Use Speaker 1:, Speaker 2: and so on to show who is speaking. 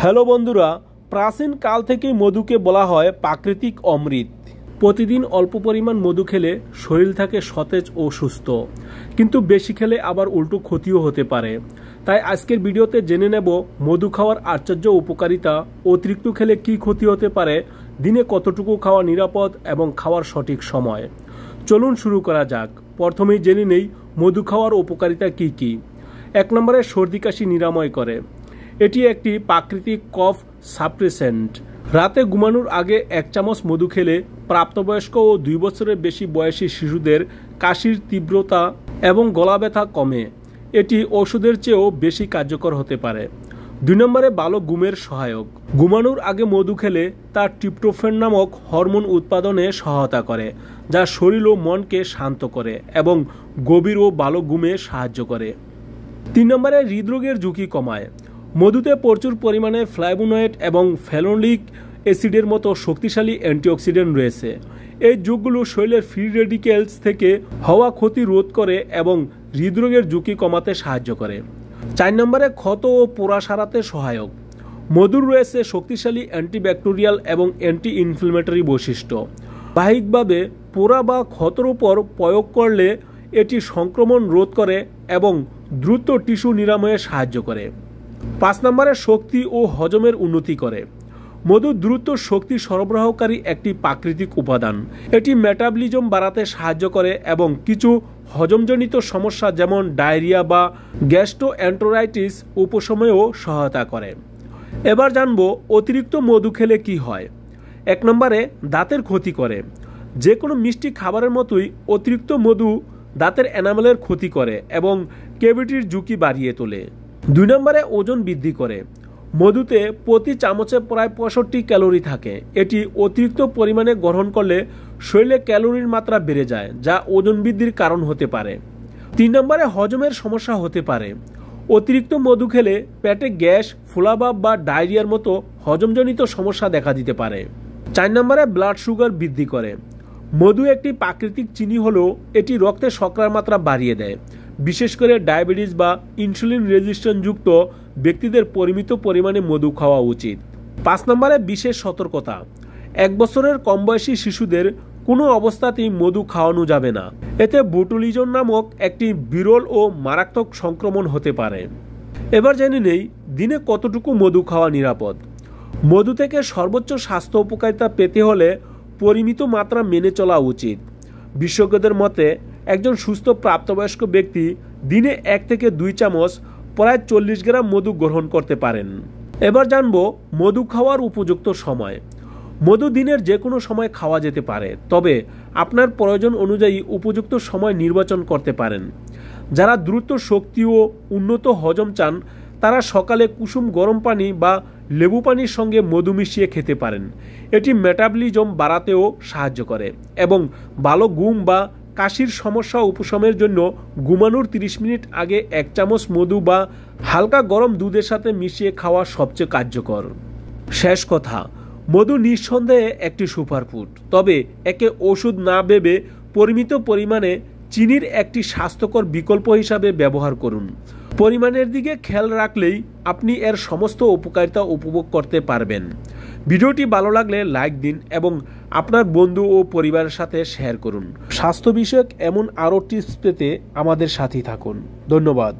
Speaker 1: Hello বন্ধুরা, প্রাচীন কাল থেকেই মধুকে বলা হয় প্রাকৃতিক অমৃত। প্রতিদিন অল্প পরিমাণ মধু খেলে শরীর থাকে সতেজ ও সুস্থ, কিন্তু বেশি খেলে আবার উল্টো ক্ষতিও হতে পারে। তাই আজকের ভিডিওতে জেনে নেব মধু খাওয়ার আশ্চর্য উপকারিতা, অতিরিক্ত খেলে কী ক্ষতি হতে পারে, দিনে কতটুকু খাওয়া নিরাপদ এবং খাওয়ার সঠিক সময়। চলুন শুরু করা যাক। প্রথমেই জেনে নেই মধু খাওয়ার উপকারিতা কী কী। 1 নম্বরে সর্দি কাশি নিরাময় করে। এটি একটি প্রাকৃতিক কফ সাপ্রেসেন্ট। রাতে ঘুমানোর আগে 1 চামচ মধু খেলে প্রাপ্তবয়স্ক ও 2 বছরের বেশি বয়সী শিশুদের কাশির তীব্রতা এবং গলা ব্যথা কমে। এটি ওষুধের চেয়েও বেশি কার্যকর হতে পারে। 2 নম্বরে ভালো ঘুমের সহায়ক। ঘুমানোর আগে মধু খেলে তা ট্রিপ্টোফ্যান নামক হরমোন উৎপাদনে সহায়তা করে, যা শরীর ও মনকে শান্ত করে এবং গভীর ও ভালো ঘুমে সাহায্য করে। 3 নম্বরে হৃদরোগের ঝুঁকি কমায়। মধুতে প্রচুর পরিমাণে ফ্ল্যাভোনয়েড এবং ফেনোলিক অ্যাসিডের মতো শক্তিশালী অ্যান্টিঅক্সিডেন্ট রয়েছে। এই যৌগগুলো শরীরের ফ্রি রেডিক্যালস থেকে হওয়া ক্ষতি রোধ করে এবং হৃদরোগের ঝুঁকি কমাতে সাহায্য করে। 4 নম্বরে ক্ষত ও পোড়া সারাতে সহায়ক। মধুর রয়েছে শক্তিশালী অ্যান্টিব্যাকটেরিয়াল এবং অ্যান্টি ইনফ্লেমেটরি বৈশিষ্ট্য। বাহ্যিকভাবে পোড়া বা ক্ষতর উপর প্রয়োগ করলে এটি সংক্রমণ রোধ করে এবং দ্রুত টিস্যু নিরাময়ে সাহায্য করে। 5 নম্বরে শক্তি ও হজমের উন্নতি করে। মধু দ্রুত শক্তি সরবরাহকারী একটি প্রাকৃতিক উপাদান। এটি মেটাবলিজম বাড়াতে সাহায্য করে এবং কিছু হজমজনিত সমস্যা যেমন ডায়রিয়া বা গ্যাস্ট্রোএন্টেরাইটিস উপশমেও সহায়তা করে। এবার জানব অতিরিক্ত মধু খেলে কি হয়। 1 নম্বরে দাঁতের ক্ষতি করে। যে কোনো মিষ্টি খাবারের মতোই অতিরিক্ত মধু দাঁতের এনামেলের ক্ষতি করে এবং ক্যাভিটির ঝুঁকি বাড়িয়ে তোলে। 2 নম্বরে ওজন বৃদ্ধি করে। মধুতে প্রতি চামচে প্রায় 65 ক্যালোরি থাকে। এটি অতিরিক্ত পরিমাণে গ্রহণ করলে শরীরে ক্যালোরির মাত্রা বেড়ে যায়, যা ওজন বৃদ্ধির কারণ হতে পারে। 3 নম্বরে হজমের সমস্যা হতে পারে। অতিরিক্ত মধু খেলে পেটে গ্যাস, ফোলাভাব বা ডায়রিয়ার মতো হজমজনিত সমস্যা দেখা দিতে পারে। 4 নম্বরে ব্লাড সুগার বৃদ্ধি করে। মধু একটি প্রাকৃতিক চিনি হলেও এটি রক্তে শর্করার মাত্রা বাড়িয়ে দেয়। বিশেষ করে ডায়াবেটিস বা ইনসুলিন রেজিস্ট্যান্স যুক্ত ব্যক্তিদের পরিমিত পরিমাণে মধু খাওয়া উচিত। 5 নম্বরে বিশেষ সতর্কতা। 1 বছরের কম বয়সী শিশুদের কোনো অবস্থাতেই মধু খাওয়ানো যাবে না। এতে বোটুলিজম নামক একটি বিরল ও মারাত্মক সংক্রমণ হতে পারে। এবার জেনে নেই দিনে কতটুকু মধু খাওয়া নিরাপদ। মধু থেকে সর্বোচ্চ স্বাস্থ্য উপকারিতা পেতে হলে পরিমিত মাত্রা মেনে চলা উচিত। বিশেষজ্ঞদের মতে একজন সুস্থ প্রাপ্তবয়স্ক ব্যক্তি দিনে 1 থেকে 2 চামচ প্রায় 40 গ্রাম মধু গ্রহণ করতে পারেন। এবার জানব মধু খাওয়ার উপযুক্ত সময়। মধু দিনের যে কোনো সময় খাওয়া যেতে পারে, তবে আপনার প্রয়োজন অনুযায়ী উপযুক্ত সময় নির্বাচন করতে পারেন। যারা দ্রুত শক্তি ও উন্নত হজম চান তারা সকালে কুসুম গরম পানি বা লেবু পানির সঙ্গে মধু মিশিয়ে খেতে পারেন। এটি মেটাবলিজম বাড়াতেও সাহায্য করে এবং ভালো ঘুম বা কাশির সমস্যা উপশমের জন্য ঘুমানোর 30 মিনিট আগে 1 চামচ মধু বা হালকা গরম দুধের সাথে মিশিয়ে খাওয়া সবচেয়ে কার্যকর। শেষ কথা, মধু নিঃসন্দেহে একটি সুপারফুড, তবে একে ওষুধ না ভেবে পরিমিত পরিমাণে চিনির একটি স্বাস্থ্যকর বিকল্প হিসাবে ব্যবহার করুন। পরিমাণের দিকে খেয়াল রাখলেই আপনি এর সমস্ত উপকারিতা উপভোগ করতে পারবেন। ভিডিওটি ভালো লাগলে লাইক দিন এবং আপনার বন্ধু ও পরিবারের সাথে শেয়ার করুন। স্বাস্থ্য বিষয়ক এমন আরও টিপস পেতে আমাদের সাথেই থাকুন। ধন্যবাদ।